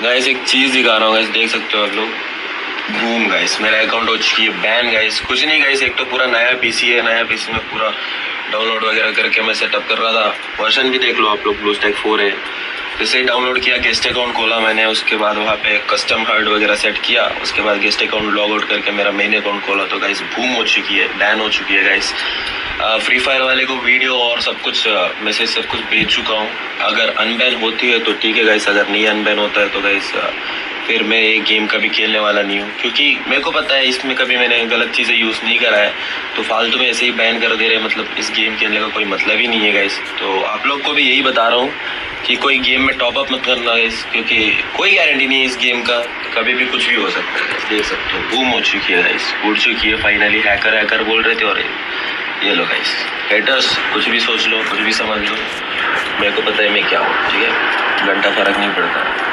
Guys एक चीज दिखा रहा हूँ गाइस, देख सकते हो आप लोग। बूम गाइस, मेरा अकाउंट हो चुकी है बैन गाइस। कुछ नहीं गाइस, एक तो पूरा नया पीसी है, नया पीसी में पूरा डाउनलोड वगैरह करके मैं सेटअप कर रहा था। वर्जन भी देख लो आप लोग, ब्लूस्टैक 4 है। जैसे ही डाउनलोड किया, गेस्ट अकाउंट खोला मैंने, उसके बाद वहाँ पे कस्टम हार्ड वगैरह सेट किया, उसके बाद गेस्ट अकाउंट लॉग आउट करके मेरा मेन अकाउंट खोला तो गाइस बूम हो चुकी है, बैन हो चुकी है गाइस। फ्री फायर वाले को वीडियो और सब कुछ मैसेज सब कुछ भेज चुका हूँ। अगर अनबैन होती है तो ठीक है गाइस, अगर नहीं अनबैन होता है तो गाइस फिर मैं ये गेम कभी खेलने वाला नहीं हूँ, क्योंकि मेरे को पता है इसमें कभी मैंने गलत चीज़ें यूज़ नहीं करा है। तो फालतू में ऐसे ही बैन कर दे रहे, मतलब इस गेम खेलने का कोई मतलब ही नहीं है गाइस। तो आप लोग को भी यही बता रहा हूँ कि कोई गेम में टॉपअप मत करना गाइस, क्योंकि कोई गारंटी नहीं है इस गेम का, कभी भी कुछ भी हो सकता है। देख सकते हो बूम हो चुकी है गाइस, उड़ चुकी है फाइनली। हैकर हैकर बोल रहे थे और ये लो गाइस। हेटर्स कुछ भी सोच लो, कुछ भी समझ लो, मेरे को पता है मैं क्या हूँ, ठीक है। घंटा फर्क नहीं पड़ता।